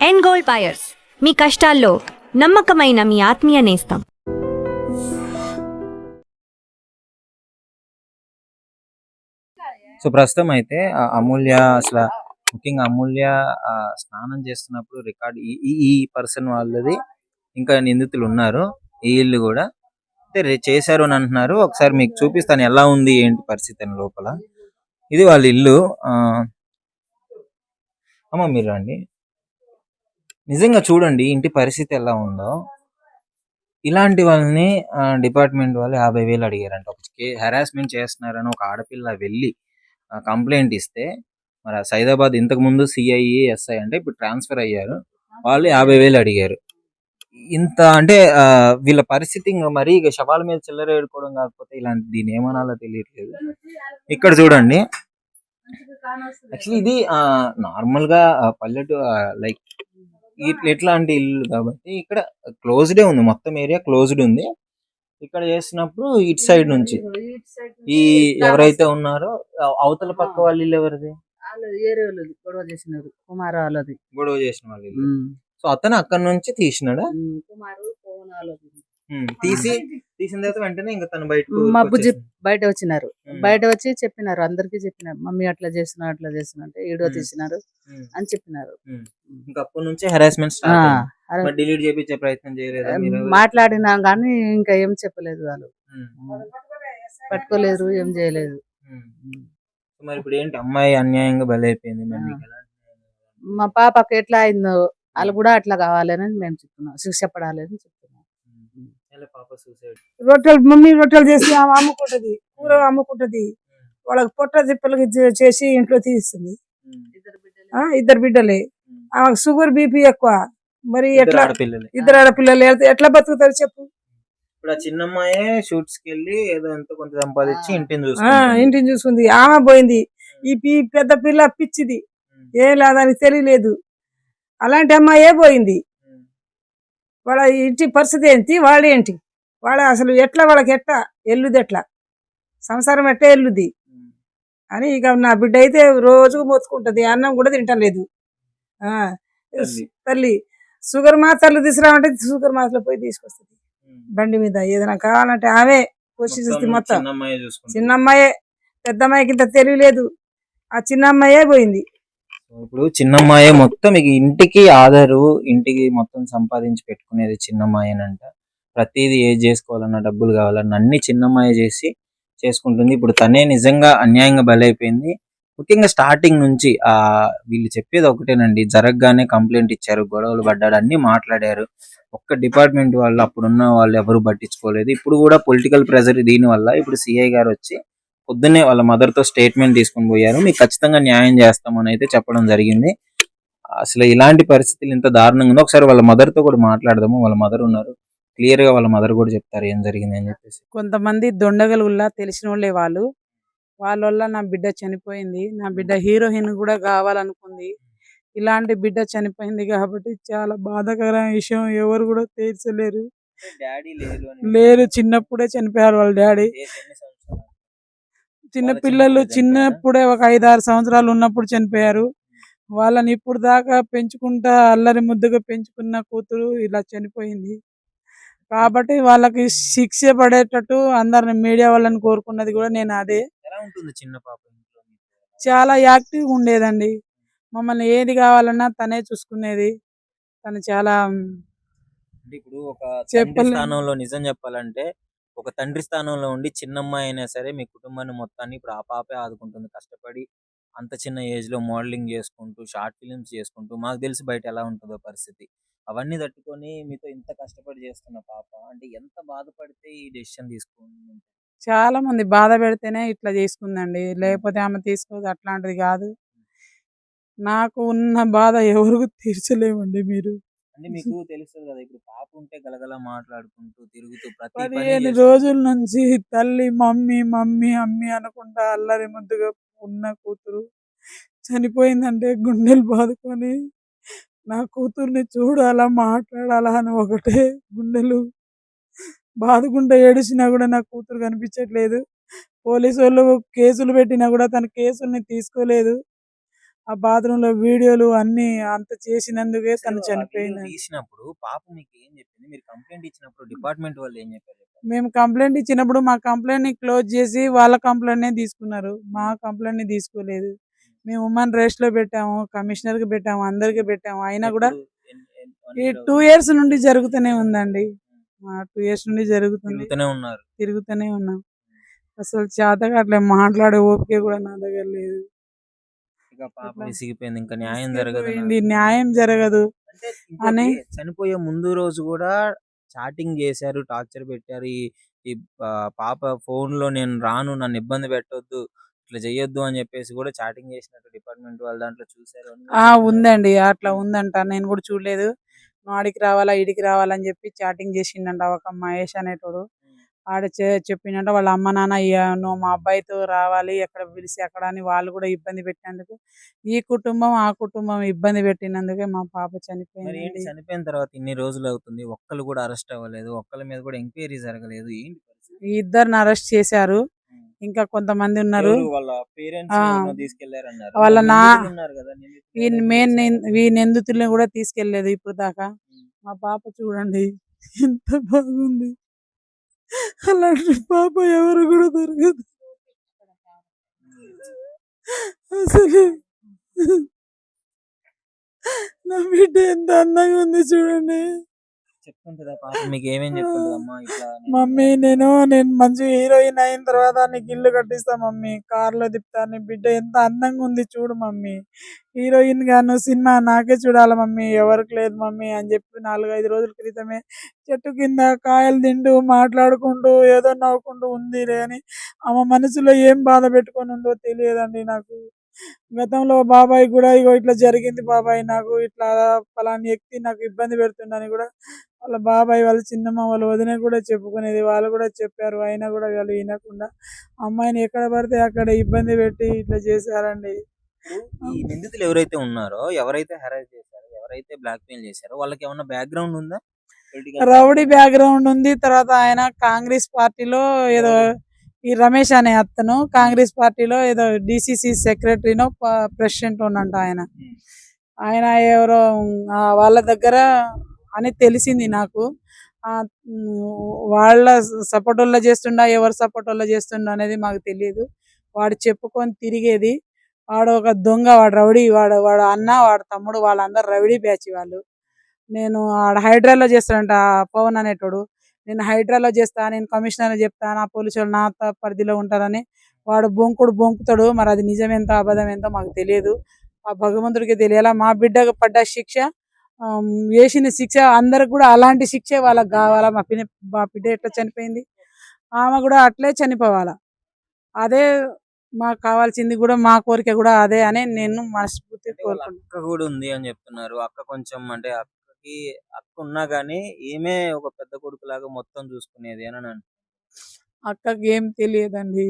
End gold buyers, మీ కష్టాల్లో నమ్మకమైన మీ ఆత్మీయ నేస్తం. సో ప్రస్తుతం అయితే అమూల్య అసలు ముఖ్యంగా అమూల్య స్నానం చేస్తున్నప్పుడు రికార్డ్ ఈ ఈ పర్సన్ వాళ్ళది ఇంకా నిందితులు ఉన్నారు. ఈ ఇల్లు కూడా అయితే చేశారు అని అంటున్నారు. ఒకసారి మీకు చూపిస్తాను ఎలా ఉంది ఏంటి పరిస్థితి అని లోపల. ఇది వాళ్ళ ఇల్లు. అమ్మ మీరు రండి, నిజంగా చూడండి ఇంటి పరిస్థితి ఎలా ఉందో. ఇలాంటి వాళ్ళని డిపార్ట్మెంట్ వాళ్ళు 50,000 అడిగారంట. ఒక హెరాస్మెంట్ చేస్తున్నారని ఒక ఆడపిల్ల వెళ్ళి కంప్లైంట్ ఇస్తే, మరి సైదాబాద్ ఇంతకు ముందు సిఐ ఎస్ఐ అంటే ఇప్పుడు ట్రాన్స్ఫర్ అయ్యారు, వాళ్ళు 50,000 అడిగారు. ఇంత అంటే వీళ్ళ పరిస్థితి ఇంకా మరీ ఇక శవాల మీద చిల్లర ఏడుకోవడం కాకపోతే ఇలాంటి దీని ఏమనాలో తెలియట్లేదు. ఇక్కడ చూడండి, యాక్చువల్లీ ఇది నార్మల్ గా పల్లెటూరు లైక్ ఎట్లాంటి ఇల్లు కాబట్టి ఇక్కడ క్లోజ్డే ఉంది, మొత్తం ఏరియా క్లోజ్డ్ ఉంది. ఇక్కడ చేసినప్పుడు ఇటు సైడ్ నుంచి ఈ ఎవరైతే ఉన్నారో అవతల పక్క వాళ్ళ ఇల్లు ఎవరిది? గొడవ చేసినారు, కుమార్ వాళ్ళది. గొడవ చేసిన వాళ్ళ ఇల్లు. సో అతను అక్కడ నుంచి తీసినాడా? తీసిన తర్వాత వెంటనే ఇంకా తను మా బుజ్జి బయట వచ్చినారు. బయట వచ్చి చెప్పినారు, అందరికి చెప్పినారు, మమ్మీ అట్లా చేస్తున్నా అట్లా చేస్తున్నా అంటే వీడియో తీసినారు అని చెప్పినారు. ఇంకా అప్పటి నుంచి హెరాస్మెంట్ డిలీట్ చేయించే ప్రయత్నం చేయలేదు. మాట్లాడినా గానీ ఇంకా ఏం చెప్పలేదు, వాళ్ళు పట్టుకోలేరు, ఏం చేయలేదు. మరి ఇప్పుడు ఏంటి, అమ్మాయి అన్యాయంగా బలైపోయింది, మా పాపకి ఎట్లా అయిందో వాళ్ళు కూడా అట్లా కావాలని మేము చెప్తున్నాం, శిక్ష పడాలని చెప్తున్నాం. రొట్టెలు మమ్మీ రొట్టెలు చేసి ఆమె అమ్ముకుంటది, కూర అమ్ముకుంటది, వాళ్ళకి పొట్ట తిప్పలకి చేసి ఇంట్లో తీస్తుంది. ఇద్దరు బిడ్డలే, ఆమెకు షుగర్ బీపీ ఎక్కువ. మరి ఎట్లా ఇద్దరు ఆడపిల్లలు ఎట్లా బతుకుతారు చెప్పు? ఇప్పుడు చిన్నమ్మాయే షూట్స్ కి వెళ్ళి ఏదో ఎంతో కొంత సంపాదించి ఇంటిని చూసుకుంది. ఆమె పోయింది. ఈ పెద్ద పిల్ల పిచ్చిది, ఏం లేదని తెలియలేదు. అలాంటి అమ్మాయే పోయింది. వాళ్ళ ఇంటి పరిస్థితి ఏంటి, వాళ్ళేంటి, వాళ్ళ అసలు ఎట్లా, వాళ్ళకి ఎట్లా ఎల్లుది, ఎట్లా సంసారం ఎట్లా ఎల్లుది అని. ఇక నా బిడ్డ అయితే రోజుకు మొత్తుకుంటది, అన్నం కూడా తింటలేదు. తల్లి షుగర్ మాత్రలు తీసుకురామంటే షుగర్ మాత్రలు పోయి తీసుకొస్తుంది బండి మీద. ఏదైనా కావాలంటే ఆమె పోషిస్తుంది మొత్తం. చిన్నమ్మాయే, పెద్దమ్మాయికి ఇంత తెలియలేదు, ఆ చిన్నమ్మాయే పోయింది. ఇప్పుడు చిన్నమ్మాయే మొత్తం ఇంటికి ఆధారు, ఇంటికి మొత్తం సంపాదించి పెట్టుకునేది చిన్నమ్మాయేనంట. ప్రతిదీ ఏది చేసుకోవాలన్నా, డబ్బులు కావాలన్నా అన్ని చిన్నమ్మాయి చేసుకుంటుంది. ఇప్పుడు తనే నిజంగా అన్యాయంగా బలైపోయింది. ముఖ్యంగా స్టార్టింగ్ నుంచి వీళ్ళు చెప్పేది ఒకటేనండి, జరగగానే కంప్లైంట్ ఇచ్చారు, గొడవలు పడ్డాడు, అన్ని మాట్లాడారు. ఒక్క డిపార్ట్మెంట్ వాళ్ళు అప్పుడున్న వాళ్ళు ఎవరు పట్టించుకోలేదు. ఇప్పుడు కూడా పొలిటికల్ ప్రెజర్ దీని వల్ల ఇప్పుడు సిఐ గారు వచ్చి పొద్దున్నే వాళ్ళ మదర్ తో స్టేట్మెంట్ తీసుకుని పోయారు. మీకు ఖచ్చితంగా న్యాయం చేస్తామని అయితే చెప్పడం జరిగింది. అసలు ఇలాంటి పరిస్థితులు ఇంత దారుణంగా ఉందో ఒకసారి వాళ్ళ మదర్ తో కూడా మాట్లాడదాము. వాళ్ళ మదర్ ఉన్నారు, క్లియర్ గా వాళ్ళ మదర్ కూడా చెప్తారు ఏం జరిగింది అని చెప్పేసి. కొంతమంది దొండగలుల్లా తెలిసిన వాళ్ళే వాళ్ళ వల్ల నా బిడ్డ చనిపోయింది. నా బిడ్డ హీరోయిన్ కూడా కావాలనుకుంది. ఇలాంటి బిడ్డ చనిపోయింది కాబట్టి చాలా బాధాకరమైన విషయం. ఎవరు కూడా తీర్చలేరు. లేరు, చిన్నప్పుడే చనిపోయారు వాళ్ళ డాడీ. చిన్న పిల్లలు చిన్నప్పుడే ఒక 5-6 సంవత్సరాలు ఉన్నప్పుడు చనిపోయారు. వాళ్ళని ఇప్పుడు దాకా పెంచుకుంటా అల్లరి ముద్దుగా పెంచుకున్న కూతురు ఇలా చనిపోయింది. కాబట్టి వాళ్ళకి శిక్ష పడేటట్టు అందరిని మీడియా వాళ్ళని కోరుకున్నది కూడా నేను అదే. చాలా యాక్టివ్ ఉండేదండి. మమ్మల్ని ఏది కావాలన్నా తనే చూసుకునేది. తను చాలా ఇప్పుడు ఒక తండ్రి స్థానంలో నిజం చెప్పాలంటే, ఒక తండ్రి స్థానంలో ఉండి చిన్నమ్మాయి అయినా సరే మీ కుటుంబాన్ని మొత్తాన్ని ఇప్పుడు ఆ పాపే ఆదుకుంటుంది. కష్టపడి అంత చిన్న ఏజ్ లో మోడలింగ్ చేసుకుంటూ, షార్ట్ ఫిలిమ్స్ చేసుకుంటూ, మాకు తెలిసి బయట ఎలా ఉంటుందో పరిస్థితి, అవన్నీ తట్టుకొని మీతో ఇంత కష్టపడి చేస్తున్న పాప అంటే ఎంత బాధపడితే ఈ డెసిషన్ తీసుకుంది? చాలా మంది బాధ పెడితేనే ఇట్లా చేసుకుందండి, లేకపోతే ఆమె తీసుకోదు. అట్లాంటిది కాదు. నాకు ఉన్న బాధ ఎవరికి తీర్చలేమండి. మీరు అంటే మీకు తెలుస్తుంది కదా, ఇప్పుడు పాప ఉంటే గలగల మాట్లాడుకుంటూ తిరుగుతూ 15 రోజుల నుంచి తల్లి మమ్మీ మమ్మీ అమ్మి అనుకుంటా అల్లరి ముద్దుగా ఉన్న కూతురు చనిపోయిందంటే గుండెలు బాదుకొని నా కూతుర్ని చూడాలా, మాట్లాడాలా అని ఒకటే గుండెలు బాదుకుంటా ఏడిచినా కూడా నా కూతురు కనిపించట్లేదు. పోలీసు వాళ్ళు కేసులు పెట్టినా కూడా తన కేసుల్ని తీసుకోలేదు. ఆ బాత్రూమ్ లో వీడియోలు అన్ని అంత చేసినందుకే అసలు తను ఆ వీడియో చనిపోయింది. తీసినప్పుడు పాప మీకు ఏం చెప్పింది? మీరు కంప్లైంట్ ఇచ్చినప్పుడు డిపార్ట్మెంట్ వాళ్ళు ఏం చెప్పారు? మేము కంప్లైంట్ ఇచ్చినప్పుడు మా కంప్లైంట్ ని క్లోజ్ చేసి వాళ్ళ కంప్లైంట్ నే తీసుకున్నారు. మా కంప్లైంట్ ని తీసుకోలేదు. మేము ఉమెన్ రేస్ట్ లో పెట్టాము, కమిషనర్ కి పెట్టాము, అందరికి పెట్టాము. అయినా కూడా ఎప్పుడు వన్ ఈ ఇయర్ 2 అవుతుంది ఇయర్స్ నుండి జరుగుతూనే ఉందండి. 2 ఇయర్స్ నుండి జరుగుతుంది. తిరుగుతూనే ఉన్నారు. తిరుగుతూనే ఉన్నాం. అసలు చేతకాట్లే మాట్లాడే ఓపిక కూడా నా దగ్గర లేదు. ఇక పాప అట్లా విసిగిపోయింది. ఇంకా న్యాయం జరగదు విసిగిపోయింది. నాకు. న్యాయం జరగదు అంటే అని ఇంకోటి చనిపోయే ముందు రోజు కూడా చాటింగ్ చేశారు, టార్చర్ పెట్టారు. ఈ ఈ పాప ఫోన్ లో నేను రాను, నన్ను ఇబ్బంది పెట్టొద్దు, ఇట్లా చెయ్యొద్దు అని చెప్పేసి కూడా చాటింగ్ చేసినట్టు డిపార్ట్మెంట్ వాళ్ళు దాంట్లో చూశారు అని కూడా చెప్తున్నారు. ఉందండి. అట్లా ఉందంట. నేను కూడా చూడలేదు. నువ్వు ఆడికి రావాలా, ఈడికి రావాలని చెప్పి చాటింగ్ చేసిండంట ఒక మహేష్ అనేటోడు. ఆడ చెప్పిండంట వాళ్ళ అమ్మ నాన్న నువ్వు మా అబ్బాయితో రావాలి, ఎక్కడ పిలిచి అక్కడ అని వాళ్ళు కూడా ఇబ్బంది పెట్టినందుకు ఈ కుటుంబం ఆ కుటుంబం ఇబ్బంది పెట్టినందుకే మా పాప మరి ఏంటి చనిపోయిందండి. చనిపోయిన తర్వాత ఇన్ని రోజులు అవుతుంది, ఒక్కళ్ళు కూడా అరెస్ట్ అవ్వలేదు, ఒక్కళ్ళ మీద కూడా ఎంక్వైరీ జరగలేదు, ఏంటి పరిస్థితి? ఈ ఇద్దరిని అరెస్ట్ చేశారు. ఉమ్. ఇంకా కొంతమంది ఉన్నారు. ఎవరు వాళ్ళ పేరెంట్స్ ఆ ఎవరినో తీసుకెళ్లారన్నారు. వాళ్ళ మరి నా నిందితులు ఉన్నారు కదా, నిందితులు ఈ ఎవరైనా మెయిన్ చేశారా? ఈ నిందితుల్ని కూడా తీసుకెళ్లేదు ఇప్పుడు దాకా. ఉమ్. మా పాప చూడండి ఎంత బాగుంది. అలాంటి పాప ఎవరు కూడా దొరకదు అసలు. నా బిడ్డ ఎంత అందంగా ఉంది చూడండి. చెప్తుంటదా పాప మీకు ఏమేం చెప్తుంటది? అమ్మా ఇట్లా మమ్మీ నేను మంచి హీరోయిన్ అయిన తర్వాత నీకు ఇల్లు కట్టిస్తా మమ్మీ, కార్లో తిప్పుతా, నీ బిడ్డ ఎంత అందంగా ఉంది చూడు మమ్మీ, హీరోయిన్ గాను సినిమా నాకే చూడాలి మమ్మీ, ఎవరికి లేదు మమ్మీ అని చెప్పి 4-5 రోజుల క్రితమే చెట్టు కింద కాయలు తింటూ మాట్లాడుకుంటూ ఏదో నవ్వుకుంటూ ఉంది అని ఆమె మనసులో ఏం బాధ పెట్టుకొని ఉందో తెలియదండి నాకు. గతంలో బాబాయ్ కూడా ఇగో ఇట్లా జరిగింది బాబాయ్, నాకు ఇట్లా పలాని వ్యక్తి నాకు ఇబ్బంది పెడుతుండని కూడా వాళ్ళ బాబాయ్, వాళ్ళ చిన్నమ్మ, వాళ్ళ వదిన కూడా చెప్పుకునేది. వాళ్ళు కూడా చెప్పారు. అయినా కూడా వాళ్ళు వినకుండా అమ్మాయిని ఎక్కడ పడితే అక్కడ ఇబ్బంది పెట్టి ఇట్లా చేశారండి. ఇప్పుడు ఈ నిందితులు ఎవరైతే ఉన్నారో, ఎవరైతే హెరాస్ చేశారో, ఎవరైతే బ్లాక్ మెయిల్ చేశారో వాళ్ళకి ఏమన్నా బ్యాక్గ్రౌండ్ ఉందా? Political rowdy background? బ్యాక్గ్రౌండ్ ఉంది. తర్వాత ఆయన కాంగ్రెస్ పార్టీలో ఏదో ఈ రమేష్ అనే అతను కాంగ్రెస్ పార్టీలో ఏదో డిసిసి సెక్రటరీనో ప్రెసిడెంట్ ఉన్నంట ఆయన. ఆయన ఎవరో వాళ్ళ దగ్గర అని తెలిసింది నాకు. ఆ, వాళ్ళ సపోర్ట్ వల్ల చేస్తుండా, ఎవరు సపోర్ట్ వల్ల చేస్తుండా అనేది మాకు తెలియదు. వాడు చెప్పుకొని తిరిగేది. వాడు ఒక దొంగ, వాడు రౌడీ, వాడు వాడు అన్న, వాడు తమ్ముడు వాళ్ళందరూ రౌడీ బ్యాచ్ వాళ్ళు. నేను ఆడ హైడ్రాలో చేస్తాడంట పవన్ అనేటోడు. నేను హైడ్రాలో చేస్తా, నేను కమిషనర్ చెప్తా, నా పోలీసు వాళ్ళు నా పరిధిలో ఉంటారని వాడు బొంకుతాడు. మరి అది నిజమెంతో అబద్ధం ఎంతో మాకు తెలియదు. ఆ భగవంతుడికి తెలియాలా. మా బిడ్డకు పడ్డ శిక్ష, వేసిన శిక్ష అందరికి కూడా అలాంటి శిక్షే వాళ్ళకి కావాలా. మా బిడ్డ ఎట్లా చనిపోయింది ఆమె కూడా అట్లే చనిపోవాలా. అదే మాకు కావాల్సింది కూడా, మా కోరిక కూడా అదే అని నేను మనస్ఫూర్తిగా అంటే వాళ్ళ కోరుకుంటున్నాను. అక్క కూడా ఉంది అని చెప్తున్నారు. అక్క కొంచెం అంటే అక్కకి అక్క ఉన్నా గానీ ఈమె ఒక పెద్ద కొడుకులాగా మొత్తం చూసుకునేది అని అంటున్నారు. అక్కకి ఏం తెలియదండి.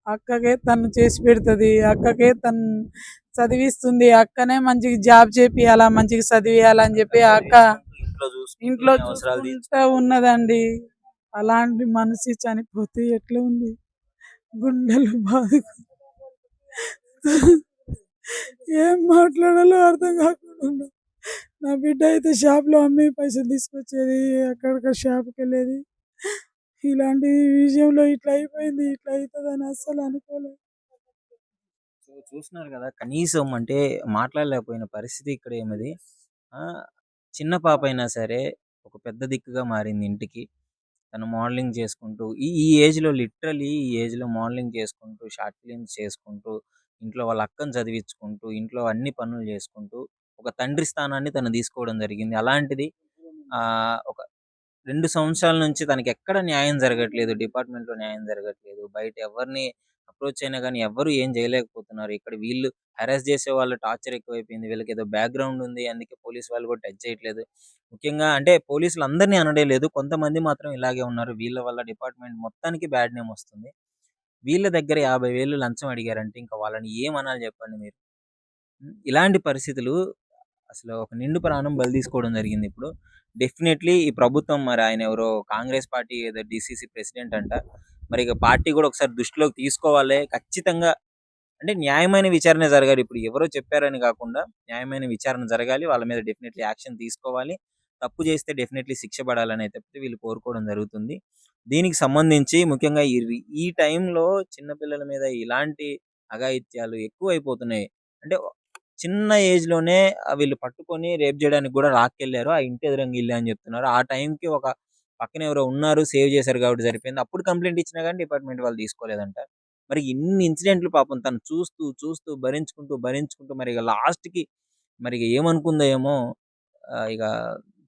అక్కకే తను చేసి పెడుతుంది, అక్కకే తను చదివిస్తుంది, అక్కనే మంచిగా జాబ్ చేపియాలా, మంచిగా చదివియాలని చెప్పి ఆ అక్క ఇంట్లో చూసుకుంటూ ఇంట్లో ఈ అవసరాలు చూసుకుంటా ఉన్నదండి. అలాంటి మనిషి చనిపోతే ఎట్లా ఉంది, గుండెలు బాధ, ఏం మాట్లాడాలో అర్థం కాకుండా ఉన్నా. నా బిడ్డ అయితే షాప్లో అమ్మి పైసలు తీసుకొచ్చేది, అక్కడిక్కడ షాప్కి వెళ్ళేది. ఇలాంటి విషయంలో ఇట్లా అయిపోయింది, ఇట్లా అవుతుందని అస్సలు అనుకోలేదు. చూస్తున్నారు కదా, కనీసం అంటే మాట్లాడలేకపోయిన పరిస్థితి ఇక్కడ ఏమది. ఆ చిన్న పాప అయినా సరే ఒక పెద్ద దిక్కుగా మారింది ఇంటికి. తను మోడలింగ్ చేసుకుంటూ ఈ ఈ ఏజ్లో లిటరలీ ఈ ఏజ్లో మోడలింగ్ చేసుకుంటూ, షార్ట్ ఫిలిమ్స్ చేసుకుంటూ, ఇంట్లో వాళ్ళ అక్కను చదివించుకుంటూ, ఇంట్లో అన్ని పనులు చేసుకుంటూ ఒక తండ్రి స్థానాన్ని తను తీసుకోవడం జరిగింది. అలాంటిది ఒక 2 సంవత్సరాల నుంచి తనకి ఎక్కడ న్యాయం జరగట్లేదు. డిపార్ట్మెంట్‌లో న్యాయం జరగట్లేదు. బయట ఎవరిని అప్రోచ్ అయినా గానీ ఎవ్వరు ఏం చేయలేకపోతున్నారు. ఇక్కడ వీళ్ళు హెరాస్ చేసేవాళ్ళు టార్చర్ ఎక్కువైపోయింది. వీళ్ళకేదో బ్యాక్‌గ్రౌండ్ ఉంది. అందుకే పోలీస్ వాళ్ళు కూడా టచ్ చేయట్లేదు. ముఖ్యంగా అంటే పోలీసులు అందరిని అనడం లేదు. కొంతమంది మాత్రం ఇలాగే ఉన్నారు. వీళ్ళ వల్ల డిపార్ట్మెంట్ మొత్తానికి బ్యాడ్ నేమ్ వస్తుంది. వీళ్ళ దగ్గర 50,000 లంచం అడిగారంటే ఇంకా వాళ్ళని ఏమనాలి చెప్పండి మీరు? ఇలాంటి పరిస్థితులు అసలు ఒక నిండు ప్రాణం బలి తీసుకోవడం జరిగింది ఇప్పుడు. డెఫినెట్లీ ఈ ప్రభుత్వం, మరి ఆయన ఎవరో కాంగ్రెస్ పార్టీ ఏదో డీసీసీ ప్రెసిడెంట్ అంట. మరి ఇక పార్టీ కూడా ఒకసారి దృష్టిలోకి తీసుకోవాలి. ఖచ్చితంగా అంటే న్యాయమైన విచారణ జరగాలి. ఇప్పుడు ఎవరో చెప్పారని కాకుండా న్యాయమైన విచారణ జరగాలి. వాళ్ళ మీద డెఫినెట్లీ యాక్షన్ తీసుకోవాలి. తప్పు చేస్తే డెఫినెట్లీ శిక్ష పడాలని అయితే వీళ్ళు కోరుకోవడం జరుగుతుంది. దీనికి సంబంధించి ముఖ్యంగా ఈ టైంలో చిన్నపిల్లల మీద ఇలాంటి అఘాయిత్యాలు ఎక్కువైపోతున్నాయి. అంటే చిన్న ఏజ్ లోనే వీళ్ళు పట్టుకొని రేప్ చేయడానికి కూడా లాక్కెళ్ళారు. ఆ ఇంటి ఎదురంగా ఇల్లు అని చెప్తున్నారు. ఆ టైంకి ఒక పక్కన ఎవరో ఉన్నారు, సేవ్ చేశారు కాబట్టి సరిపోయింది. అప్పుడు కంప్లైంట్ ఇచ్చినా కానీ డిపార్ట్మెంట్ వాళ్ళు తీసుకోలేదంట. మరి ఇన్ని ఇన్సిడెంట్లు పాపం తను చూస్తూ భరించుకుంటూ మరి ఇక లాస్ట్‌కి మరి ఇక ఏమనుకుందో ఏమో ఇక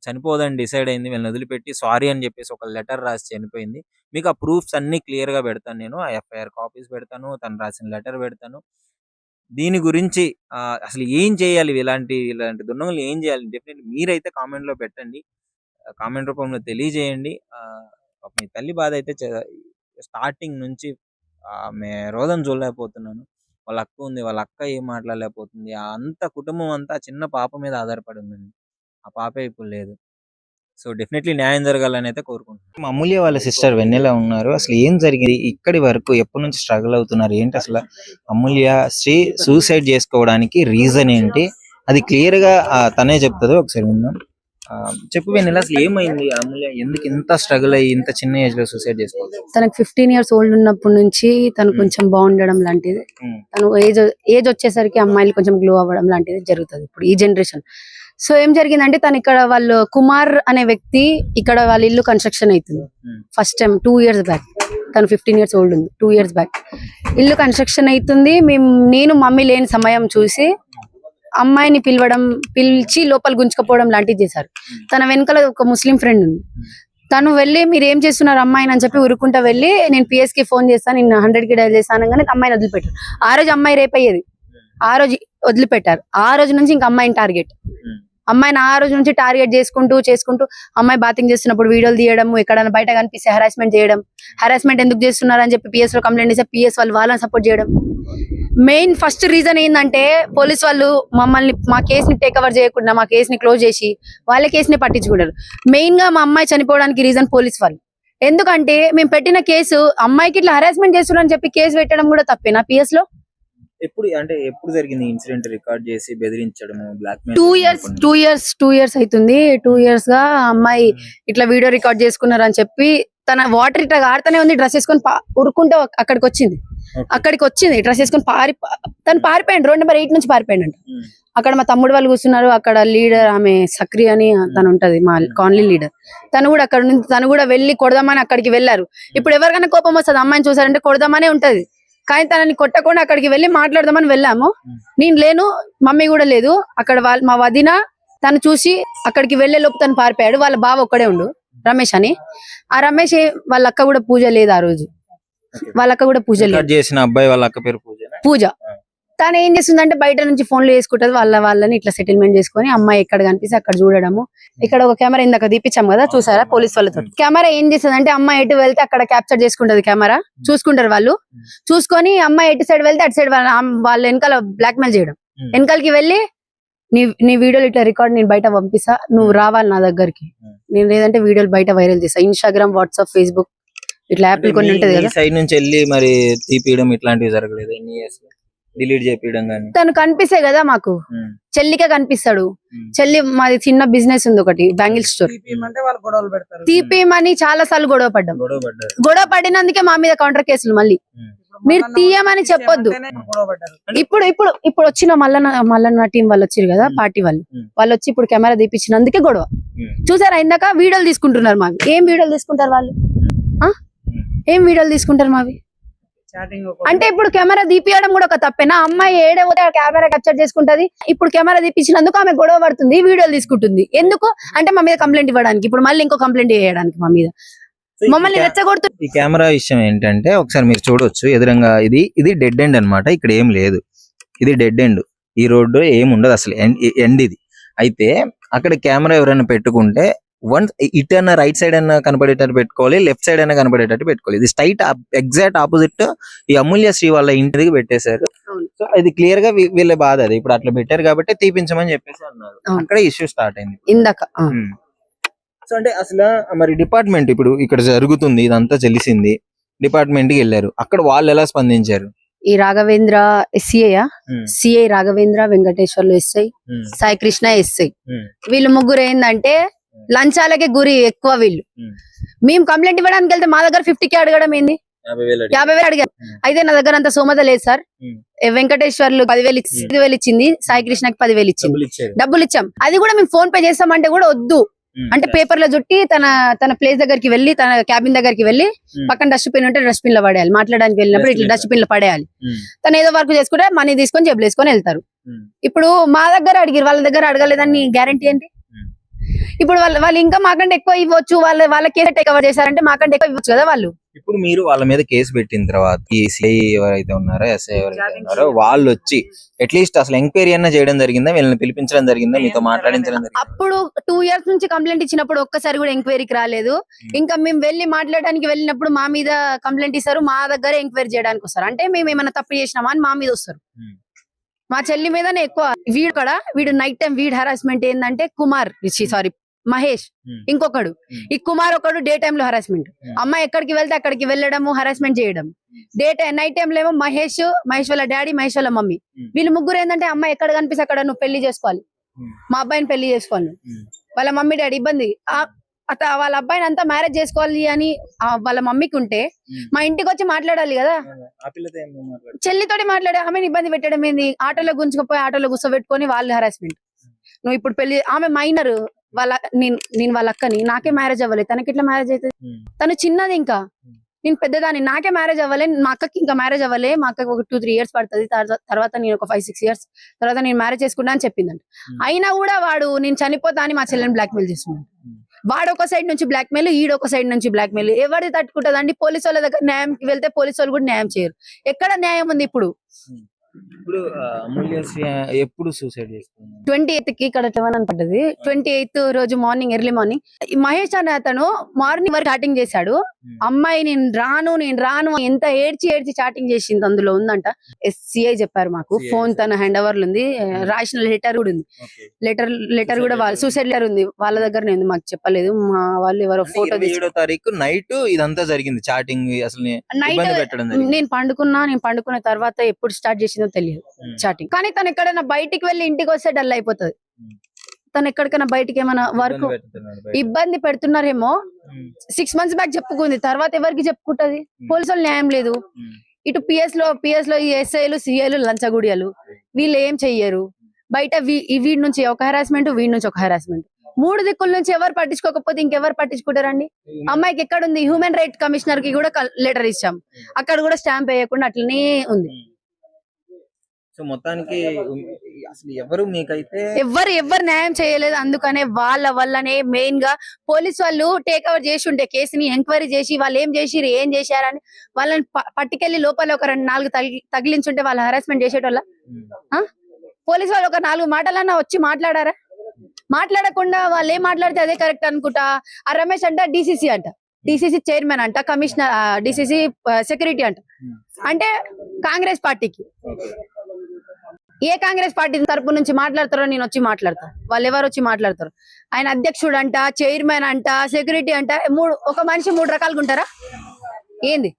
చనిపోదని డిసైడ్ అయింది. వీళ్ళని వదిలిపెట్టి సారీ అని చెప్పేసి ఒక లెటర్ రాసి చనిపోయింది. మీకు ఆ ప్రూఫ్స్ అన్నీ క్లియర్‌గా పెడతాను నేను. ఆ ఎఫ్ఐఆర్ కాపీస్ పెడతాను. తను రాసిన లెటర్ పెడతాను. దీని గురించి అసలు ఏం చేయాలి? ఇలాంటి దుండగుల్ని ఏం చేయాలి? డెఫినెట్‌లీ మీరైతే కామెంట్‌లో పెట్టండి. కామెంట్ రూపంలో తెలియజేయండి. మీ తల్లి బాధ అయితే స్టార్టింగ్ నుంచి ఆమె రోదన చూడలేకపోతున్నాను. వాళ్ళ అక్క ఉంది. వాళ్ళ అక్క ఏం మాట్లాడలేకపోతుంది. అంత కుటుంబం అంతా చిన్న పాప మీద ఆధారపడి ఉందండి. ఆ పాపే ఇప్పుడు లేదు. సో డెఫినెట్లీ న్యాయం జరగాలని అయితే కోరుకుంటున్నాను. మా అమూల్య వాళ్ళ సిస్టర్ వెన్నెల ఉన్నారు. అసలు ఏం జరిగింది? ఇక్కడి వరకు ఎప్పటి నుంచి స్ట్రగుల్ అవుతున్నారు? ఏంటి అసలు అమూల్య సూసైడ్ చేసుకోవడానికి రీజన్ ఏంటి? అది క్లియర్ గా తనే చెప్తుంది. ఒకసారి విందాం. చెప్పు వెన్నెల, అసలు ఏమైంది? అమూల్య ఎందుకు ఇంత స్ట్రగుల్ అయ్యి ఇంత చిన్న ఏజ్ లో సూసైడ్ చేసుకోవాలి? తనకు 15 years ఓల్డ్ ఉన్నప్పటి నుంచి తను కొంచెం బాగుండడం లాంటిది, తను ఏజ్ వచ్చేసరికి అమ్మాయిలు కొంచెం గ్లో అవ్వడం లాంటిది జరుగుతుంది ఇప్పుడు ఈ జనరేషన్. సో ఏం జరిగిందంటే తను ఇక్కడ వాళ్ళు కుమార్ అనే వ్యక్తి ఇక్కడ వాళ్ళ ఇల్లు కన్స్ట్రక్షన్ అవుతుంది. ఫస్ట్ టైం 2 years బ్యాక్, తను 15 years ఓల్డ్ ఉంది. 2 years బ్యాక్ ఇల్లు కన్స్ట్రక్షన్ అవుతుంది. నేను మమ్మీ లేని సమయం చూసి అమ్మాయిని పిలిచి లోపల గుంజుకపోవడం లాంటివి చేశారు. తన వెనకాల ఒక ముస్లిం ఫ్రెండ్ ఉంది. తను వెళ్ళి మీరు ఏం చేస్తున్నారు అమ్మాయిని అని చెప్పి ఉరుకుంటా వెళ్ళి నేను PS కి ఫోన్ చేస్తాను, నేను 100 కి డైల్ చేస్తాను కానీ అమ్మాయిని వదిలిపెట్టారు. ఆ రోజు అమ్మాయి రేప్ అయ్యేది, ఆ రోజు వదిలిపెట్టారు. ఆ రోజు నుంచి ఇంకా అమ్మాయిని ఆ రోజు నుంచి టార్గెట్ చేసుకుంటూ అమ్మాయి బాతింగ్ చేస్తున్నప్పుడు వీడియోలు తీయడం, ఎక్కడైనా బయట కనిపిస్తే హెరాస్మెంట్ చేయడం. హెరాస్మెంట్ ఎందుకు చేస్తున్నారు అని చెప్పి PS లో కంప్లైంట్ చేస్తే PS వాళ్ళని సపోర్ట్ చేయడం. మెయిన్ ఫస్ట్ రీజన్ ఏంటంటే పోలీస్ వాళ్ళు మా కేసుని టేక్ ఓవర్ చేయకుండా మా కేసుని క్లోజ్ చేసి వాళ్ళ కేసుని పట్టించుకుంటారు. మెయిన్ గా మా అమ్మాయి చనిపోవడానికి రీజన్ పోలీస్ వాళ్ళు. ఎందుకంటే మేము పెట్టిన కేసు అమ్మాయికి ఇట్లా హెరాస్మెంట్ చేస్తున్నారని చెప్పి కేసు పెట్టడం కూడా తప్పేనా PS లో? ఎప్పుడు జరిగింది ఇన్సిడెంట్? రికార్డ్ చేసి బెదిరించడం, బ్లాక్మెయిల్? 2 years అవుతుంది. 2 years గా అమ్మాయి ఇట్లా వీడియో రికార్డ్ చేసుకున్నారు అని చెప్పి తన వాటర్ ఇట్లా ఆడుతూనే ఉంది. డ్రెస్ వేసుకొని ఉరుకుంటూ అక్కడికి వచ్చింది డ్రెస్ వేసుకొని తను పారిపోయాడు. రోడ్ నెంబర్ 8 నుంచి పారిపోయాడు. అక్కడ మా తమ్ముడు వాళ్ళు కూర్చున్నారు. అక్కడ లీడర్ ఆమె సక్రి అని తను ఉంటది, మా కాలనీ లీడర్. తను కూడా వెళ్ళి కొడదామని అక్కడికి వెళ్ళారు. ఇప్పుడు ఎవరికైనా కోపం వస్తుంది అమ్మాయిని చూసారంటే కొడదామనే ఉంటది. కానీ తనని కొట్టకుండా అక్కడికి వెళ్ళి మాట్లాడదామని వెళ్ళాము. నేను లేను, మమ్మీ కూడా లేదు అక్కడ. మా వదిన తను చూసి అక్కడికి వెళ్లే లోపు తను పారిపోయాడు. వాళ్ళ బావ ఒక్కడే ఉండు, రమేష్ అని. ఆ రమేష్ వాళ్ళ అక్క కూడా పూజ లేదు ఆ రోజు. వాళ్ళ అక్క కూడా పూజ లేదు. చేసిన అబ్బాయి వాళ్ళ అక్క పేరు పూజ. తను ఏం చేస్తుందంటే బయట నుంచి ఫోన్లు చేసుకుంటది. వాళ్ళని ఇట్లా సెటిల్మెంట్ చేసుకుని అమ్మాయి ఎక్కడ కనిపిస్తే అక్కడ చూడడము. ఇక్కడ ఒక కెమెరా ఇందాక తీపిచ్చాం కదా, చూసారా పోలీస్ వాళ్ళతో. కెమెరా ఏం చేస్తుంది అంటే అమ్మాయి ఎటు వెళ్తే అక్కడ క్యాప్చర్ చేసుకుంటది. కెమెరా చూసుకుంటారు వాళ్ళు. చూసుకొని అమ్మాయి ఎటు సైడ్ వెళ్తే అటు సైడ్ వాళ్ళ వెనకాల బ్లాక్ మెయిల్ చేయడం. వెనకాలకి వెళ్ళి నీ వీడియోలు ఇట్లా రికార్డ్ నేను బయట పంపిస్తా, నువ్వు రావాలి నా దగ్గరికి. నేను లేదంటే వీడియోలు బయట వైరల్ చేస్తా. ఇన్స్టాగ్రామ్, వాట్సాప్, ఫేస్బుక్ ఇట్లా యాప్లు కొన్ని ఉంటది కదా. సైడ్ నుంచి వెళ్ళి మరి తీపియడం ఇట్లాంటివి జరగలేదు. డిలీట్ చేపియడం గానీ. తను కనిపిస్తే కదా మాకు, చెల్లికే కనిపిస్తాడు. చెల్లి మాది చిన్న బిజినెస్ ఉంది ఒకటి, బ్యాంగిల్ స్టోర్. తీపియమని చాలా సార్లు గొడవ పడినందుకే మా మీద కౌంటర్ కేసులు. మళ్ళీ మీరు తీయమని చెప్పొద్దు. ఇప్పుడు వచ్చిన మల్లన్న టీం వాళ్ళు వచ్చారు కదా, పార్టీ వాళ్ళు వచ్చి ఇప్పుడు కెమెరా తీపించినందుకే గొడవ. చూసారా ఇందాక వీడియోలు తీసుకుంటున్నారు మావి. ఏం వీడియోలు తీసుకుంటారు వాళ్ళు? మావి అంటే ఇప్పుడు కెమెరా తీపియడం కూడా ఒక తప్పేనా? అమ్మాయి ఏడే పోతే కెమెరా క్యాప్చర్ చేసుకుంటది. ఇప్పుడు కెమెరా తీపించినందుకు ఆమె గొడవ పడుతుంది, వీడియోలు తీసుకుంటుంది. ఎందుకు అంటే మా మీద కంప్లైంట్ ఇవ్వడానికి. ఇప్పుడు మళ్ళీ ఇంకో కంప్లైంట్ చేయడానికి మా మీద మమ్మల్ని రెచ్చగొడుతుంది. ఈ కెమెరా విషయం ఏంటంటే ఒకసారి మీరు చూడొచ్చు ఎదురుగా. ఇది డెడ్ ఎండ్ అన్నమాట. ఇక్కడ ఏం లేదు, ఇది డెడ్ ఎండ్. ఈ రోడ్డు ఏం ఉండదు అసలు, ఎండ్ ఇది. అయితే అక్కడ కెమెరా ఎవరైనా పెట్టుకుంటే ఇటు అన్న రైట్ సైడ్ అన్న కనపడేటట్టు పెట్టుకోవాలి, లెఫ్ట్ సైడ్ అన్న కనపడేటట్టు పెట్టుకోవాలి. ఇది స్ట్రైట్ ఎగ్జాక్ట్ ఆపోజిట్ ఈ అమూల్య శ్రీ వాళ్ళ ఇంటికి పెట్టేశారు. సో ఇది క్లియర్ గా వీళ్ళ బాధ. అది ఇప్పుడు అట్లా పెట్టారు కాబట్టి తీపించమని చెప్పేసి అన్నారు. అక్కడ ఇష్యూ స్టార్ట్ అయింది ఇందాక. సో అంటే అసలు మరి డిపార్ట్మెంట్ ఇప్పుడు ఇక్కడ జరుగుతుంది ఇదంతా తెలిసింది, డిపార్ట్మెంట్ కి వెళ్ళారు. అక్కడ వాళ్ళు ఎలా స్పందించారు? ఈ Raghavendra CI Raghavendra, Venkateswarlu SI, Sai Krishna SI. వీళ్ళు ముగ్గురు ఏంటంటే లంచాలకే గురి ఎక్కువ వీళ్ళు. మేము కంప్లైంట్ ఇవ్వడానికి వెళ్తే మా దగ్గర 50K అడగడం ఏంది, 50,000 అడిగారు. అయితే నా దగ్గర అంత సోమత లేదు సార్. వెంకటేశ్వర్లు 10,000 ఇచ్చింది, సాయి కృష్ణకి 10,000 ఇచ్చింది, డబ్బులు ఇచ్చాం. అది కూడా మేము ఫోన్ పే చేస్తామంటే కూడా వద్దు అంటే పేపర్ లో చుట్టి తన ప్లేస్ దగ్గరికి వెళ్ళి, తన క్యాబిన్ దగ్గరికి వెళ్ళి పక్కన డస్ట్బిన్ ఉంటే డస్ట్బిన్ లో పడేయాలి. మాట్లాడడానికి వెళ్ళినప్పుడు ఇట్లా డస్ట్బిన్ లో పడేయాలి. తను ఏదో వర్క్ చేసుకుంటే మనీ తీసుకొని జేబులు వేసుకొని వెళ్తారు. ఇప్పుడు మా దగ్గర అడిగిరు, వాళ్ళ దగ్గర అడగలేదని గ్యారంటీ ఏంటి? ఇప్పుడు వాళ్ళు ఇంకా మాకంటే ఎక్కువ ఇవ్వచ్చు, వాళ్ళ కేసు కవర్ చేశారంటే మాకంటే ఎక్కువ ఇవ్వచ్చు కదా వాళ్ళు. ఇప్పుడు మీరు వాళ్ళ మీద కేసు పెట్టిన తర్వాత ఈ సిఐ ఎవరైతే ఉన్నారో, ఎస్ఐ ఎవరైతే ఉన్నారో, వాళ్ళు వచ్చి అట్లీస్ట్ అసలు ఎంక్వైరీ అన్నా చేయడం జరిగిందా? వీళ్ళని పిలిపించడం జరిగిందా? మీతో మాట్లాడించడం జరిగిందా? అప్పుడు 2 years నుంచి కంప్లైంట్ ఇచ్చినప్పుడు ఒక్కసారి కూడా ఎంక్వైరీకి రాలేదు. ఇంకా మేము వెళ్ళి మాట్లాడడానికి వెళ్ళినప్పుడు మా మీద కంప్లైంట్ ఇస్తారు, మా దగ్గర ఎంక్వైరీ చేయడానికి వస్తారు. అంటే మేము ఏమైనా తప్పు చేసినామా అని మా మీద వస్తారు. మా చెల్లి మీదనే ఎక్కువ. వీడు నైట్ టైం వీడ్ హరాస్మెంట్ ఏంటంటే మహేష్ ఇంకొకడు, ఈ కుమార్ ఒకడు డే టైమ్ లో హరాస్మెంట్. అమ్మాయి ఎక్కడికి వెళ్తే అక్కడికి వెళ్ళడము, హరాస్మెంట్ చేయడం. నైట్ టైం లో ఏమో మహేష్ వాళ్ళ డాడీ, మహేష్ వాళ్ళ మమ్మీ, వీళ్ళు ముగ్గురు ఏంటంటే అమ్మాయి ఎక్కడ కనిపిస్తే అక్కడ నువ్వు పెళ్లి చేసుకోవాలి, మా అబ్బాయిని పెళ్లి చేసుకోవాలి. వాళ్ళ మమ్మీ డాడీ ఇబ్బంది, వాళ్ళ అబ్బాయిని అంతా మ్యారేజ్ చేసుకోవాలి అని వాళ్ళ మమ్మీకి ఉంటే మా ఇంటికి వచ్చి మాట్లాడాలి కదా. చెల్లితోటి మాట్లాడే ఆమెను ఇబ్బంది పెట్టడం ఏంది? ఆటోలో గుంజుకుపోయి ఆటోలో కూర్చోబెట్టుకొని వాళ్ళు హరాస్మెంట్. నువ్వు ఇప్పుడు పెళ్లి, ఆమె మైనర్, నేను వాళ్ళ అక్కని, నాకే మ్యారేజ్ అవ్వలేదు, తనకి ఎట్లా మ్యారేజ్ అవుతుంది? తను చిన్నది, ఇంకా నేను పెద్దదాన్ని, నాకే మ్యారేజ్ అవ్వలే, మా అక్కకి ఇంకా మ్యారేజ్ అవ్వలే, మా అక్కకి ఒక 2-3 years పడుతుంది, తర్వాత నేను ఒక 5-6 years తర్వాత నేను మ్యారేజ్ చేసుకుంటా అని చెప్పిందంట. అయినా కూడా వాడు నేను చనిపోతా అని మా చెల్లెని బ్లాక్మెయిల్ చేస్తున్నాడు. వాడు ఒక సైడ్ నుంచి బ్లాక్మెయిల్, ఈడు ఒక సైడ్ నుంచి బ్లాక్మెయిల్. ఎవరిది తట్టుకుంటదండి? పోలీసు వాళ్ళ దగ్గర న్యాయంకి వెళ్తే పోలీసు వాళ్ళు కూడా న్యాయం చేయరు. ఎక్కడ న్యాయం ఉంది ఇప్పుడు? ఇప్పుడు అమూల్యశ్రీ ఎప్పుడు సూసైడ్ చేసుకున్నారు? 28th కి ఇక్కడ 11 అని పడ్డది. 28th రోజు మార్నింగ్, ఎర్లీ మార్నింగ్ మహేష్ అనే అతను మార్నింగ్ వరకు చాటింగ్ చేశాడు. అమ్మాయి నేను రాను ఎంత ఏడ్చి చాటింగ్ చేసింది, అందులో ఉందంట. SCI చెప్పారు మాకు. ఫోన్ తన హ్యాండ్ ఓవర్ లో ఉంది, రాసిన లెటర్ కూడా ఉంది. లెటర్ కూడా సూసైడ్ లెటర్ ఉంది, వాళ్ళ దగ్గరనే ఉంది, మాకు చెప్పలేదు. మా వాళ్ళు ఎవరో ఫోటో 27వ తారీఖు నైట్ ఇదంతా జరిగింది, చాటింగ్. అసలు నేను పండుకున్న తర్వాత ఎప్పుడు స్టార్ట్ చేసిందో తెలియదు చాటింగ్. కానీ తను ఎక్కడైనా బయటికి వెళ్ళి ఇంటికి వస్తే డల్ అయిపోతుంది. తను ఎక్కడికైనా బయటికి ఏమైనా వర్క్ ఇబ్బంది పెడుతున్నారేమో. 6 months బ్యాక్ చెప్పుకుంది, తర్వాత ఎవరికి చెప్పుకుంటది? పోలీసులు న్యాయం లేదు. ఇటు పిఎస్ లో ఈ ఎస్ఐలు, సిఐలు లంచగుడియలు, వీళ్ళు ఏం చెయ్యరు. బయట వీడి నుంచి ఒక హెరాస్మెంట్, వీడి నుంచి ఒక హెరాస్మెంట్. 3 దిక్కుల నుంచి ఎవరు పట్టించుకోకపోతే ఇంకెవరు పట్టించుకుంటారండి? అమ్మాయికి ఎక్కడుంది? హ్యూమన్ రైట్ కమిషనర్ కి కూడా లెటర్ ఇచ్చాం, అక్కడ కూడా స్టాంప్ వేయకుండా అట్లనే ఉంది. సో మొత్తానికి అసలు ఎవరు మీకైతే ఎవరు న్యాయం చేయలేదు. అందుకనే వాళ్ళ వల్లనే మెయిన్ గా పోలీసు వాళ్ళు టేక్ ఓవర్ చేసి ఉంటే కేసుని ఎంక్వైరీ చేసి వాళ్ళు ఏం చేశారని వాళ్ళని పట్టుకెళ్లి లోపల ఒక 2-4 తగిలించుంటే వాళ్ళు హరాస్మెంట్ చేసేటోళ్ళ. పోలీసు వాళ్ళు ఒక 4 మాటలన్నా వచ్చి మాట్లాడారా? మాట్లాడకుండా వాళ్ళు ఏం మాట్లాడితే అదే కరెక్ట్ అనుకుంటా. ఆ రమేష్ అంట డిసిసి చైర్మన్ అంట, కమిషనర్, డిసిసి సెక్యూరిటీ అంట. అంటే కాంగ్రెస్ పార్టీకి, ఏ కాంగ్రెస్ పార్టీ తరపు నుంచి మాట్లాడతారో నేను వచ్చి మాట్లాడతా, వాళ్ళు ఎవరు వచ్చి మాట్లాడతారు? ఆయన అధ్యక్షుడు అంట, చైర్మన్ అంట, సెక్యూరిటీ అంట. ఒక మనిషి 3 రకాలుగా ఉంటారా ఏంది?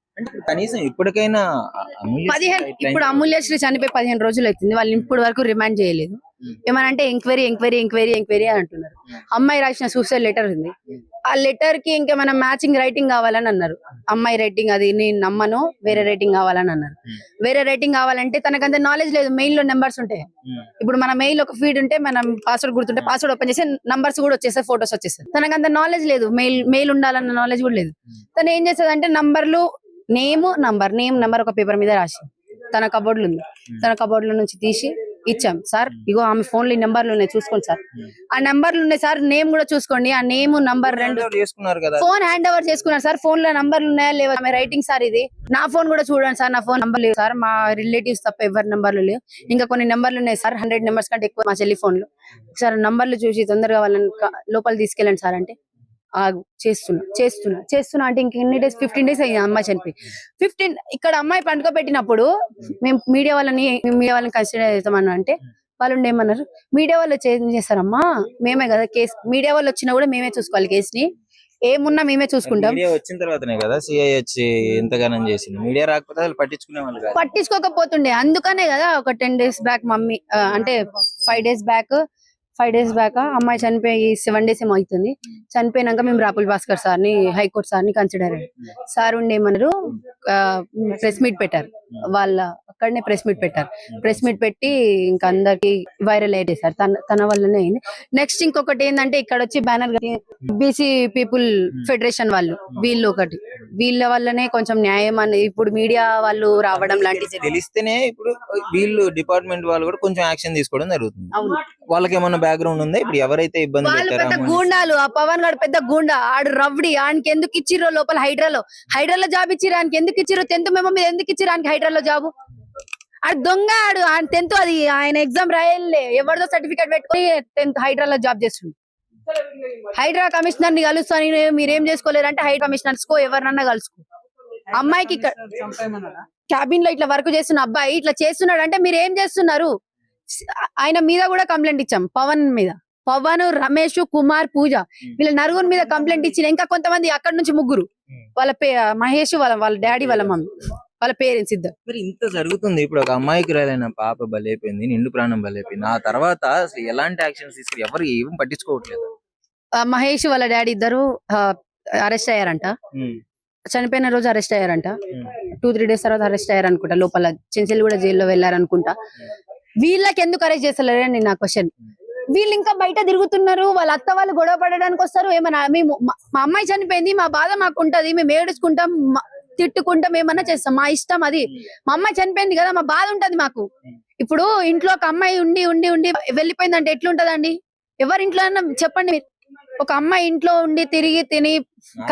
కనీసం ఇప్పటికైనా ఇప్పుడు అమూల్యశ్రీ చనిపోయి 15 రోజులు అవుతుంది, వాళ్ళు ఇప్పటి వరకు రిమాండ్ చేయలేదు. ఏమనంటే ఎంక్వైరీ అని అంటున్నారు. అమ్మాయి రాసిన సూసైడ్ లెటర్ ఉంది, ఆ లెటర్ కి ఇంకేమైనా మ్యాచింగ్ రైటింగ్ కావాలని అన్నారు. అమ్మాయి రైటింగ్ అది నేను నమ్మను, వేరే రైటింగ్ కావాలని అన్నారు. వేరే రైటింగ్ కావాలంటే తనకంత నాలెడ్జ్ లేదు. మెయిల్ లో నెంబర్స్ ఉంటాయి. ఇప్పుడు మన మెయిల్ ఒక ఫీడ్ ఉంటే మనం పాస్వర్డ్ గుర్తుంటే పాస్వర్డ్ ఓపెన్ చేసి నంబర్స్ కూడా వచ్చేస్తాయి, ఫొటోస్ వచ్చేస్తాయి. తనకంత నాలెడ్జ్ లేదు, మెయిల్ ఉండాలన్న నాలెడ్జ్ కూడా లేదు. తను ఏం చేస్తుంది అంటే నంబర్లు, నేమ్ నంబర్ ఒక పేపర్ మీద రాసి తన కబోర్డ్లు ఉంది, తన కబోర్డ్ల నుంచి తీసి ఇచ్చాం. సార్ ఇగో ఆమె ఫోన్ లో నెంబర్లు ఉన్నాయి చూసుకోండి సార్, ఆ నెంబర్లు ఉన్నాయి సార్, నేమ్ కూడా చూసుకోండి, ఆ name number 2 phone hand over చేసుకున్నారు సార్. ఫోన్ లో నంబర్లు ఉన్నాయా లేవా? ఆమె రైటింగ్ సార్ ఇది. నా ఫోన్ కూడా చూడండి సార్, నా ఫోన్ నంబర్ లేదు సార్, మా రిలేటివ్స్ తప్ప ఎవరి నంబర్లు లేవు. ఇంకా కొన్ని నెంబర్లు ఉన్నాయి సార్, 100 నెంబర్స్ కంటే ఎక్కువ మా చెల్లి ఫోన్ లో. సార్ నంబర్లు చూసి తొందరగా వాళ్ళని లోపల తీసుకెళ్ళండి సార్ అంటే, ఆగు చేస్తున్నా అంటే ఇంకెన్ని డేస్? 15 days అయ్యింది అమ్మాయి చనిపోయి. 15 ఇక్కడ అమ్మాయి పండుకోబెట్టినప్పుడు మేము మీడియా వాళ్ళని కన్సిడర్ చేస్తామన్నా అంటే వాళ్ళు ఏమన్నారు, మీడియా వాళ్ళు చేంజ్ చేస్తారమ్మా, మేమే కదా కేసు, మీడియా వాళ్ళు వచ్చినా కూడా మేమే చూసుకోవాలి కేసుని, ఏమున్నా మేమే చూసుకుంటాం. మీడియా వచ్చిన తర్వాతనే కదా సిఐ వచ్చి ఎంతగానం చేసింది. మీడియా రాకపోతే అసలు పట్టించుకునే వాళ్ళు కాదు. పట్టించుకోకపోతుండే, అందుకనే కదా ఒక 10 days బ్యాక్ మమ్మీ అంటే 5 days బ్యాక్ అమ్మాయి చనిపోయి 7 days ఏమో అవుతుంది. చనిపోయినాక మేము రాపుల్ భాస్కర్ సార్ని, హైకోర్టు సార్ని కన్సిడర్ అయ్యాం. సార్ ఉండేమన్నారు, ప్రెస్ మీట్ పెట్టారు. వాళ్ళ అక్కడనే ప్రెస్ మీట్ పెట్టారు. ప్రెస్ మీట్ పెట్టి ఇంకా అందరికి వైరల్ అయ్యేసారు. తన వల్లనే అయింది. నెక్స్ట్ ఇంకొకటి ఏంటంటే ఇక్కడ వచ్చి బ్యానర్ బీసీ పీపుల్ ఫెడరేషన్ వాళ్ళు, వీళ్ళు ఒకటి, వీళ్ళ వల్లనే కొంచెం న్యాయం అనేది ఇప్పుడు మీడియా వాళ్ళు రావడం లాంటిది తెలిస్తేనే ఇప్పుడు వీళ్ళు డిపార్ట్మెంట్ వాళ్ళు కూడా కొంచెం యాక్షన్ తీసుకోవడం జరుగుతుంది. అవును. వాళ్ళకి ఏమన్నా బ్యాక్గ్రౌండ్ ఉందా? ఇప్పుడు ఎవరైతే ఇబ్బంది వాళ్ళు పెద్ద పెట్టారో గూండాలు, ఆ పవన్ గారు పెద్ద గూండా, ఆడు రవ్డి. ఆయనకి ఎందుకు ఇచ్చిరో లోపల హైడ్రాలో జాబ్ ఇచ్చిరు, ఆయనకి ఎందుకు ఇచ్చిరో 10th మెమో మీద ఎందుకు ఇచ్చిరు ఆయనకి హైడ్రాలో జాబ్? ఆడు దొంగ, ఆయన 10th అది ఆయన ఎగ్జామ్ రాయలే, ఎవరిదో సర్టిఫికేట్ పెట్టుకుని 10th హైడ్రాలో జాబ్ చేస్తుంది. హైడ్రా కమిషనర్ ని కలుస్తాను, మీరేం చేసుకోలేరు అంటే హైడ్రా కమిషనర్స్ కో ఎవరినన్నా కలుసుకో. అమ్మాయికి క్యాబిన్ లో ఇట్లా వర్క్ చేస్తున్న అబ్బాయి ఇట్లా చేస్తున్నాడు అంటే మీరు ఏం చేస్తున్నారు? ఆయన మీద కూడా కంప్లైంట్ ఇచ్చాం, పవన్ మీద. పవన్, రమేష్, కుమార్, పూజ వీళ్ళ నలుగురు మీద కంప్లైంట్ ఇచ్చిన. ఇంకా కొంతమంది అక్కడ నుంచి 3 వాళ్ళ మహేష్, వాళ్ళ డాడీ, వాళ్ళ మమ్మీ, వాళ్ళ పేరెంట్స్ ఇద్దరు. మరి ఇంత జరుగుతుంది. ఇప్పుడు ఒక అమ్మాయికి రాలైన పాప బలైపోయింది, నిండు ప్రాణం బలైపోయింది. ఆ తర్వాత అసలు ఎలాంటి యాక్షన్స్ తీసుకుని ఎవరు ఏం పట్టించుకోవట్లేదు. మహేష్ వాళ్ళ డాడీ ఇద్దరు అరెస్ట్ అయ్యారంట. చనిపోయిన రోజు అరెస్ట్ అయ్యారంట. 2-3 days తర్వాత అరెస్ట్ అయ్యారనుకుంటా. లోపల చెంచెల్ కూడా జైల్లో వెళ్ళారనుకుంటా. వీళ్ళకి ఎందుకు అరెస్ట్ చేస్తలేరు అని నా క్వశ్చన్. వీళ్ళు ఇంకా బయట తిరుగుతున్నారు, వాళ్ళ అత్త వాళ్ళు గొడవ పడడానికి వస్తారు. ఏమన్నా మా అమ్మాయి చనిపోయింది, మా బాధ మాకు ఉంటది, మేము ఏడుచుకుంటాం, తిట్టుకుంటాం, ఏమన్నా చేస్తాం, మా ఇష్టం అది. మా అమ్మాయి చనిపోయింది కదా, మా బాధ ఉంటది మాకు. ఇప్పుడు ఇంట్లో ఒక అమ్మాయి ఉండి ఉండి ఉండి వెళ్ళిపోయిందంటే ఎట్లుంటదండి? ఎవరి ఇంట్లో అన్నా చెప్పండి. ఒక అమ్మాయి ఇంట్లో ఉండి తిరిగి తిని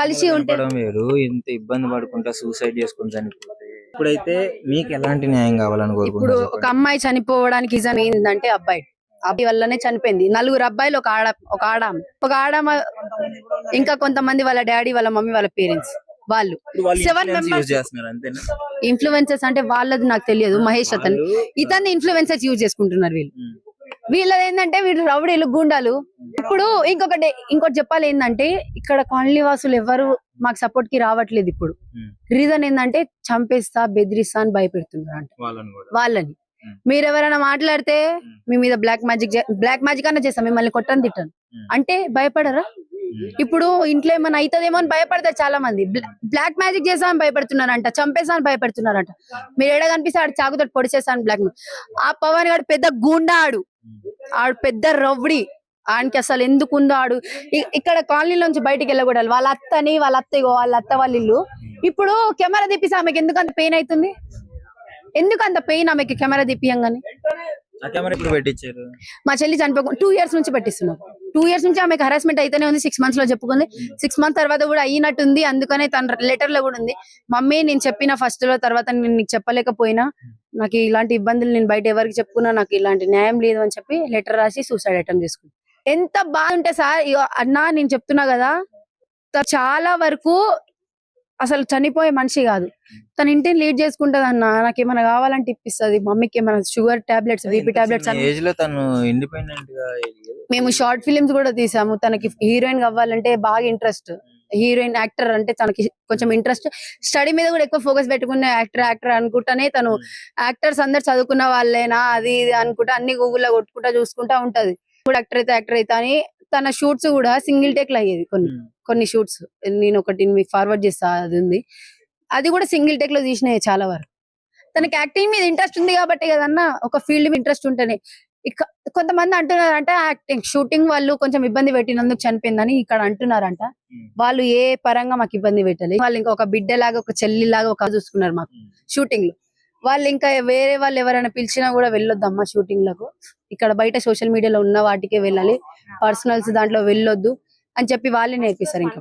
కలిసి ఉంటే వేరు, ఇంత ఇబ్బంది పడుకుంటా సూసైడ్ చేసుకుని చనిపోతే. ఇప్పుడైతే మీకు ఎలాంటి న్యాయం కావాలని ఇప్పుడు కోరుకుంటున్నారు? ఒక అమ్మాయి చనిపోవడానికి రీజన్ ఏంటంటే అబ్బాయి వల్లనే చనిపోయింది. 4 అబ్బాయిలు, ఒక ఆడ ఇంకా కొంతమంది వాళ్ళ డాడీ, వాళ్ళ మమ్మీ, వాళ్ళ పేరెంట్స్, వాళ్ళు 7 members ఇన్ఫ్లుయెన్సర్స్. అంటే వాళ్ళది నాకు తెలియదు. మహేష్ ఇతన్ని ఇన్ఫ్లుయెన్సర్స్ యూజ్ చేసుకుంటున్నారు వీళ్ళు. వీళ్ళది ఏంటంటే వీళ్ళు రౌడీలు, గుండాలు. ఇప్పుడు ఇంకోటి చెప్పాలి ఏంటంటే ఇక్కడ కాలనీ వాసులు ఎవరు మాకు సపోర్ట్ కి రావట్లేదు. ఇప్పుడు రీజన్ ఏంటంటే చంపేస్తా, బెదిరిస్తా అని భయపెడుతున్నారు అంట వాళ్ళని. మీరు ఎవరైనా మాట్లాడితే మీ మీద బ్లాక్ మ్యాజిక్ అన్న చేస్తాం, మిమ్మల్ని కొట్టని తిట్టాను అంటే భయపడరా? ఇప్పుడు ఇంట్లో ఏమైనా అవుతుందేమో అని భయపడతారు చాలా మంది. బ్లాక్ మ్యాజిక్ చేస్తామని భయపడుతున్నారంట, చంపేస్తా అని భయపడుతున్నారంట. మీరు ఎడ కనిపిస్తే ఆడు చాకుతో పొడిచేస్తాను బ్లాక్. ఆ పవన్ గారు పెద్ద గూండా, ఆడు పెద్ద రౌడీ. ఆయనకి అసలు ఎందుకు ఉందో ఆడు ఇక్కడ కాలనీలోంచి బయటికి వెళ్ళకూడదు. వాళ్ళ అత్త వాళ్ళ ఇల్లు. ఇప్పుడు కెమెరా తీపిస్తే ఆమెకి ఎందుకు అంత పెయిన్ అవుతుంది? ఎందుకు అంత పెయిన్ ఆమెకి కెమెరా తీపియంగానే? మా చెల్లి చనిపోకుండా 2 years నుంచి పెట్టిస్తున్నారు. 2 years నుంచి ఆమెకు హరాస్మెంట్ అయితేనే ఉంది. 6 months లో చెప్పుకుంది. 6 months తర్వాత కూడా అయినట్టుంది. అందుకనే తన లెటర్ లో కూడా ఉంది, మమ్మీ నేను చెప్పిన ఫస్ట్ లో, తర్వాత నేను నీకు చెప్పలేకపోయినా, నాకు ఇలాంటి ఇబ్బందులు నేను బయట ఎవరికి చెప్పుకున్నా, నాకు ఇలాంటి న్యాయం లేదు అని చెప్పి లెటర్ రాసి సూసైడ్ అటెంప్ట్ చేసుకుంది. ఎంత బాగుంటే సార్ అన్నా, నేను చెప్తున్నా కదా, చాలా వరకు అసలు చనిపోయే మనిషి కాదు. తన ఇంటిని లీడ్ చేసుకుంటది అన్న. నాకు ఏమైనా కావాలంటే ఇప్పిస్తుంది. మమ్మీకి ఏమైనా షుగర్ టాబ్లెట్స్, బీపీ టాబ్లెట్స్. మేము షార్ట్ ఫిలిమ్స్ కూడా తీసాము. తనకి హీరోయిన్ అవ్వాలంటే బాగా ఇంట్రెస్ట్. హీరోయిన్, యాక్టర్ అంటే తనకి కొంచెం ఇంట్రెస్ట్. స్టడీ మీద కూడా ఎక్కువ ఫోకస్ పెట్టుకున్న యాక్టర్ అనుకుంటానే తను. యాక్టర్స్ అందరు చదువుకున్న వాళ్ళేనా అది ఇది అనుకుంటా అన్ని గూగుల్లో కొట్టుకుంటా చూసుకుంటా ఉంటది. ఇప్పుడు యాక్టర్ అయితే అని తన షూట్స్ కూడా సింగిల్ టేక్ లో అయ్యేది. కొన్ని షూట్స్ నేను ఒకటి మీకు ఫార్వర్డ్ చేస్తా, అది ఉంది. అది కూడా సింగిల్ టేక్ లో తీసినాయి చాలా వరకు. తనకి యాక్టింగ్ మీద ఇంట్రెస్ట్ ఉంది కాబట్టి కదన్నా, ఒక ఫీల్డ్ మీద ఇంట్రెస్ట్ ఉంటేనే. కొంతమంది అంటున్నారంట యాక్టింగ్ షూటింగ్ వాళ్ళు కొంచెం ఇబ్బంది పెట్టినందుకు చనిపోయిందని ఇక్కడ అంటున్నారంట. వాళ్ళు ఏ పరంగా మాకు ఇబ్బంది పెట్టలేదు. వాళ్ళు ఇంకా ఒక బిడ్డలాగా, ఒక చెల్లిలాగా ఒక చూసుకున్నారు మాకు షూటింగ్ లో. వాళ్ళు ఇంకా వేరే వాళ్ళు ఎవరైనా పిలిచినా కూడా వెళ్ళొద్దమ్మా షూటింగ్ లకు. ఇక్కడ బయట సోషల్ మీడియాలో ఉన్న వాటికే వెళ్ళాలి, పర్సనల్స్ దాంట్లో వెళ్ళొద్దు అని చెప్పి వాళ్ళే నేర్పిస్తారు ఇంకా.